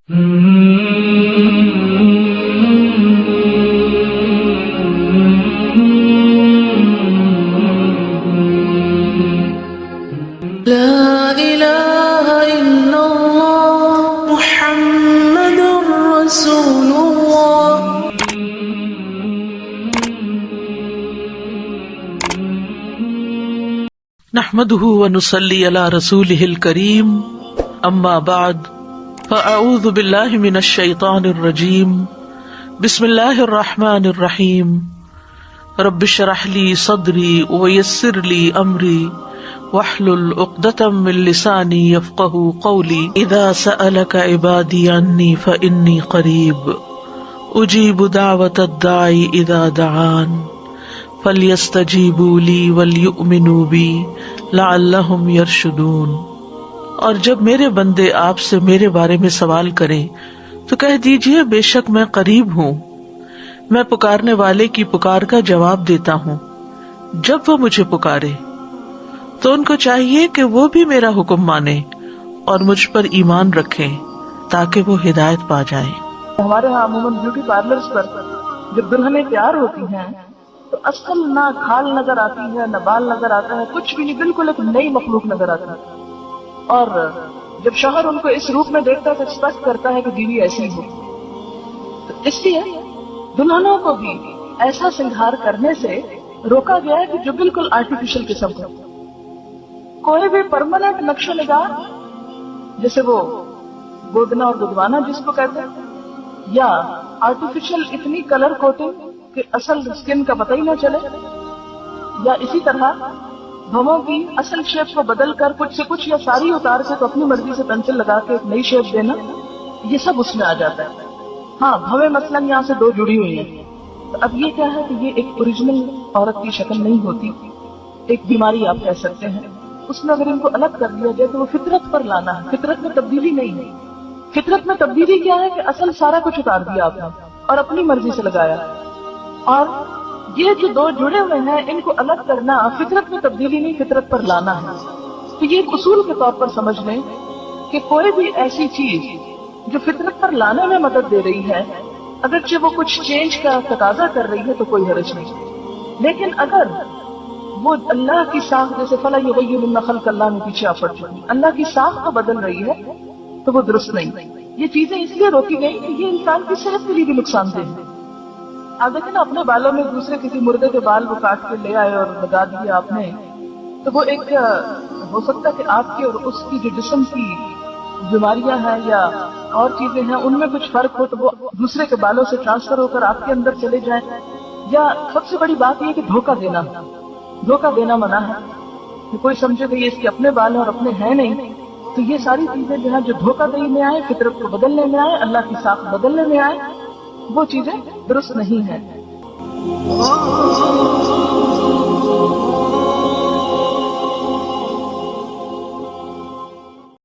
لا إله إلا الله محمد رسول الله. نحمده ونصلي على رسوله الكريم اما بعد فاعوذ بالله من الشيطان الرجيم بسم الله الرحمن الرحيم رب اشرح لي صدري ويسر لي امري واحلل عقدة من لساني يفقهوا قولي اذا سألك عبادي عني فاني قريب اجيب دعوة الداعي اذا دعان فَلْيَسْتَجِيبُوا لِي وَلْيُؤْمِنُوا بِي لَعَلَّهُمْ يَرْشُدُونَ۔ اور جب میرے بندے آپ سے میرے بارے میں سوال کریں تو کہہ دیجئے بے شک میں قریب ہوں، میں پکارنے والے کی پکار کا جواب دیتا ہوں۔ جب وہ مجھے پکارے تو ان کو چاہیے کہ وہ بھی میرا حکم مانیں اور مجھ پر ایمان رکھیں تاکہ وہ ہدایت پا جائیں۔ ہمارے ہاں عموماً بیوٹی پارلرز پر جب دلہنیں تیار ہوتی ہیں تو اصل نہ کھال نظر آتی ہے نہ بال نظر آتا ہے، کچھ بھی نہیں، بالکل ایک نئی مخلوق نظر آتی ہے۔ اور جب شوہر ان کو اس روپ میں دیکھتا ہے تو ایکسپیکٹ کرتا ہے کہ بیوی ایسی ہو، تو اس لیے دلہنوں کو بھی ایسا سنگھار کرنے سے روکا گیا ہے کہ جو بالکل آرٹیفیشل قسم کا، کوئی بھی پرماننٹ نقش و نگار جیسے وہ گودنا اور گدوانا جس کو کہتے ہیں، یا آرٹیفیشل اتنی کلر کوٹنگ کہ اصل اسکن کا پتہ ہی نہ چلے، یا اسی طرح بھووں کی اصل شیپ کو بدل کر کچھ سے کچھ یا ساری اتار کے تو اپنی مرضی سے پینسل لگا کے ایک نئی شیپ دینا، یہ سب اس میں آ جاتا ہے۔ ہاں بھویں مثلاً یہاں سے دو جڑی ہوئی ہیں، تو اب یہ کیا ہے کہ یہ ایک اوریجنل عورت کی شکل نہیں ہوتی، ایک بیماری آپ کہہ سکتے ہیں۔ اس میں اگر ان کو الگ کر دیا جائے تو وہ فطرت پر لانا ہے، فطرت میں تبدیلی نہیں ہے۔ فطرت میں تبدیلی کیا ہے کہ اصل سارا کچھ اتار دیا آپ نے اور اپنی مرضی سے لگایا، اور یہ جو دو جڑے ہوئے ہیں ان کو الگ کرنا فطرت میں تبدیلی نہیں، فطرت پر لانا ہے۔ تو یہ ایک اصول کے طور پر سمجھ لیں کہ کوئی بھی ایسی چیز جو فطرت پر لانے میں مدد دے رہی ہے، اگرچہ وہ کچھ چینج کا تقاضا کر رہی ہے تو کوئی حرج نہیں، لیکن اگر وہ اللہ کی ساخت جیسے فَلَا يُغَيِّرُنَّ خَلْقَ اللَّهِ میں پیچھے آپ پڑ چکی، اللہ کی ساخت کو بدل رہی ہے تو وہ درست نہیں۔ یہ چیزیں اس لیے روکی گئی کہ یہ انسان کی صحت کے لیے بھی نقصان دہ ہے۔ آپ دیکھیں نا اپنے بالوں میں دوسرے کسی مردے کے بال وہ کاٹ کے لے آئے اور لگا دیے آپ نے، تو وہ ایک ہو سکتا ہے کہ آپ کی اور اس کی جو جسم کی بیماریاں ہیں یا اور چیزیں ہیں ان میں کچھ فرق ہو تو وہ دوسرے کے بالوں سے ٹرانسفر ہو کر آپ کے اندر چلے جائیں۔ یا سب سے بڑی بات یہ کہ دھوکہ دینا منع ہے، کہ کوئی سمجھے کہ یہ اس کے اپنے بال ہیں اور اپنے ہیں نہیں، تو یہ ساری چیزیں جو ہیں جو دھوکہ دہی میں آئے، فطرت کو بدلنے میں آئے، اللہ کی ساخت بدلنے میں آئے، وہ چیزیں درست نہیں ہیں۔